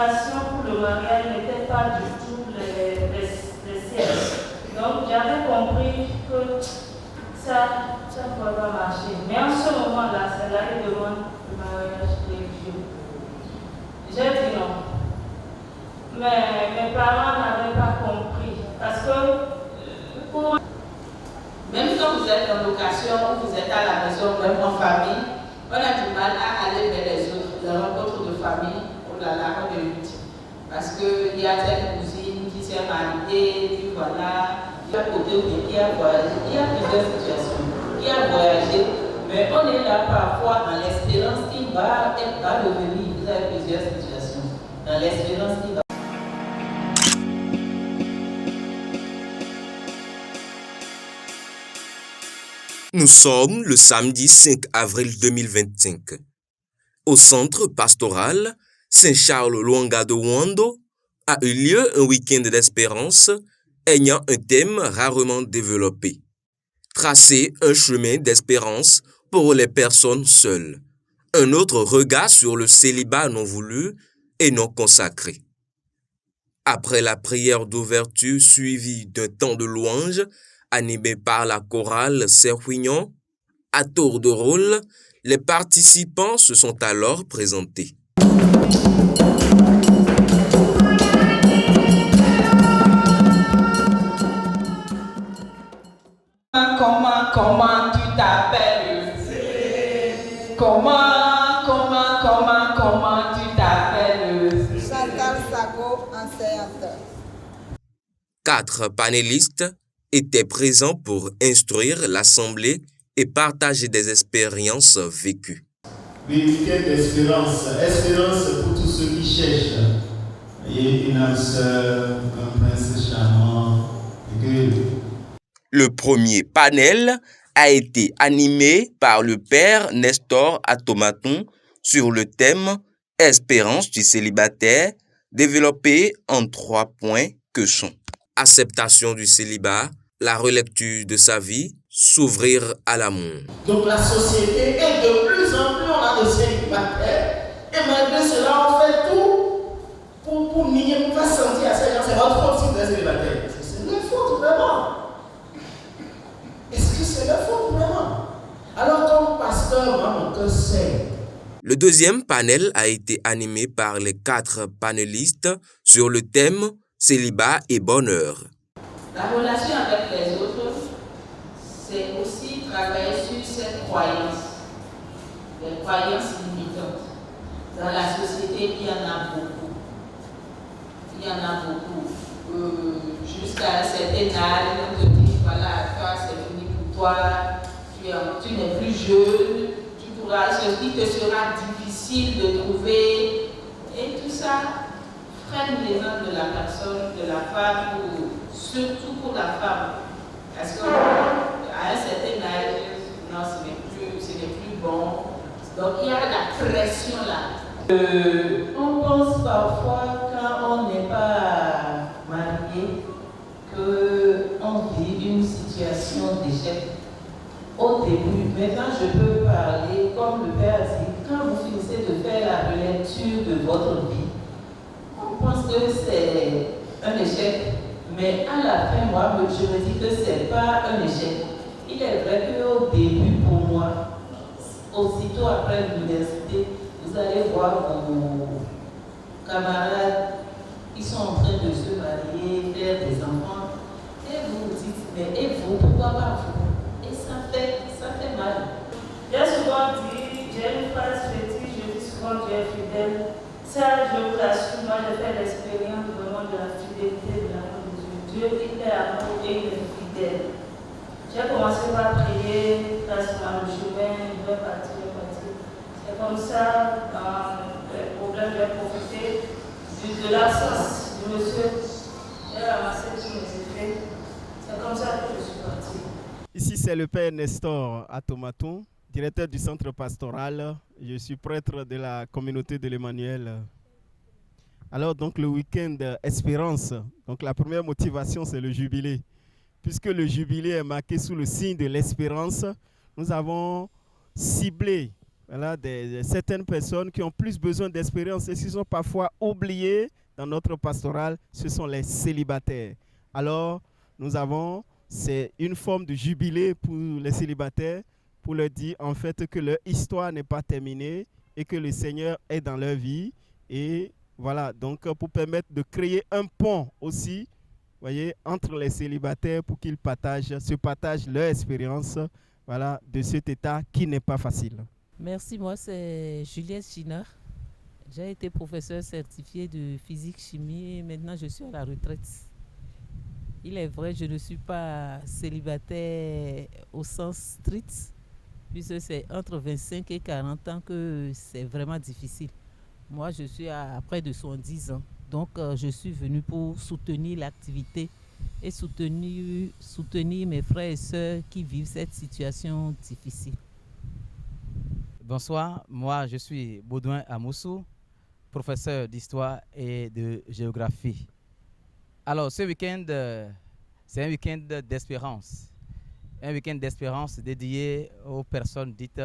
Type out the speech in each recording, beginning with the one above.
décorations pour le mariage n'étaient pas du tout les sièges. Donc j'avais compris que ça ne pouvait pas marcher. Mais en ce moment-là, c'est là qu'il demande le mariage religieux. J'ai dit non. Mais mes parents n'avaient pas compris. Parce que pour... Même quand vous êtes en location ou vous êtes à la maison, même en famille, on a du mal à aller vers les autres. Les rencontres de famille, oh là là, on évite. Parce qu'il y a telle cousine qui s'est mariée, puis voilà, il y a côté qui a voyagé, il y a plusieurs situations. Qui a voyagé, mais on est là parfois dans l'espérance qu'il va revenir. Vous avez plusieurs situations. Dans l'espérance qu'il va. Nous sommes le samedi 5 avril 2025. Au centre pastoral Saint-Charles-Luanga de Wando a eu lieu un week-end d'espérance ayant un thème rarement développé. Tracer un chemin d'espérance pour les personnes seules. Un autre regard sur le célibat non voulu et non consacré. Après la prière d'ouverture suivie d'un temps de louange, animé par la chorale Serhuignon, à tour de rôle, les participants se sont alors présentés. Comment tu t'appelles? Comment tu t'appelles? Chantal Sago, enseignante. 4 panélistes étaient présents pour instruire l'assemblée et partager des expériences vécues. Oui, week-end d'espérance. Espérance pour tous ceux qui cherchent. Et une âme sœur, un prince charmant. Le premier panel a été animé par le père Nestor Atomaton sur le thème « Espérance du célibataire » développé en 3 points que sont acceptation du célibat, la relecture de sa vie, s'ouvrir à l'amour. Donc la société est de plus en plus, on a de célibataires, et malgré cela, on fait tout pour nier, pour faire sentir à ces gens, c'est votre faute si vous êtes célibataire. C'est leur faute vraiment. Est-ce que c'est leur faute vraiment? Alors comme pasteur, moi, mon cœur sait. Le deuxième panel a été animé par les 4 panélistes sur le thème célibat et bonheur. La relation avec les autres, c'est aussi travailler sur cette croyance, les croyances limitantes. Dans la société, il y en a beaucoup. Il y en a beaucoup. Jusqu'à un certain âge, on te dit, voilà, toi, c'est fini pour toi, tu n'es plus jeune, tu pourras, ce qui te sera difficile de trouver, et tout ça freine les mains de la personne, de la femme, surtout pour la femme. Parce qu'à un certain âge, non, ce n'est plus bon. Donc il y a la pression là. On pense parfois, quand on n'est pas marié, qu'on vit une situation d'échec au début. Maintenant, je peux parler, comme le Père dit, quand vous finissez de faire la relecture de votre vie, on pense que c'est un échec, mais à la fin, moi, je me dis que ce n'est pas un échec. Il est vrai qu'au début, pour moi, aussitôt après l'université, vous allez voir vos camarades qui sont en train de se marier, faire des enfants, et vous vous dites, mais et vous, pourquoi pas vous? Et ça fait mal. J'ai souvent dit, j'ai une phrase fétiche, je dis souvent Dieu est fidèle. Ça, je vous l'assure, moi j'ai fait l'expérience vraiment de la fidélité de l'amour de Dieu. Dieu, il est amour et il est fidèle. J'ai commencé par prier, grâce à le chemin, je vais partir. C'est comme ça, dans le problème, j'ai profité de l'absence du monsieur. J'ai ramassé tous mes effets. C'est comme ça que je suis parti. Ici, c'est le père Nestor Atomaton, directeur du centre pastoral. Je suis prêtre de la communauté de l'Emmanuel. Alors, donc, le week-end Espérance. Donc, la première motivation, c'est le jubilé. Puisque le jubilé est marqué sous le signe de l'espérance, nous avons ciblé voilà, certaines personnes qui ont plus besoin d'expérience et qui sont parfois oubliées dans notre pastoral, ce sont les célibataires. Alors, c'est une forme de jubilé pour les célibataires, pour leur dire en fait que leur histoire n'est pas terminée et que le Seigneur est dans leur vie. Et voilà, donc pour permettre de créer un pont aussi, voyez, entre les célibataires pour qu'ils se partagent leur expérience, voilà, de cet état qui n'est pas facile. Merci, moi c'est Juliette Schiner. J'ai été professeur certifié de physique-chimie et maintenant je suis à la retraite. Il est vrai, je ne suis pas célibataire au sens strict, puisque c'est entre 25 et 40 ans que c'est vraiment difficile. Moi, je suis à près de 70 ans, donc je suis venu pour soutenir l'activité et soutenir mes frères et sœurs qui vivent cette situation difficile. Bonsoir, moi je suis Baudouin Amoussou, professeur d'histoire et de géographie. Alors ce week-end, c'est un week-end d'espérance. Un week-end d'espérance dédié aux personnes dites.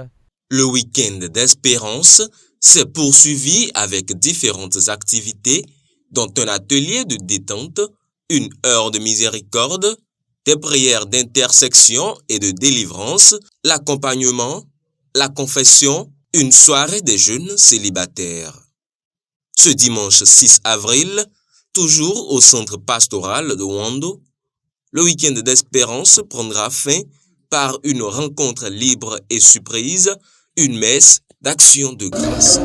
Le week-end d'espérance s'est poursuivi avec différentes activités, dont un atelier de détente, une heure de miséricorde, des prières d'intersection et de délivrance, l'accompagnement, la confession, une soirée des jeunes célibataires. Ce dimanche 6 avril, toujours au centre pastoral de Wando, le week-end d'espérance prendra fin par une rencontre libre et surprise, une messe d'action de grâce.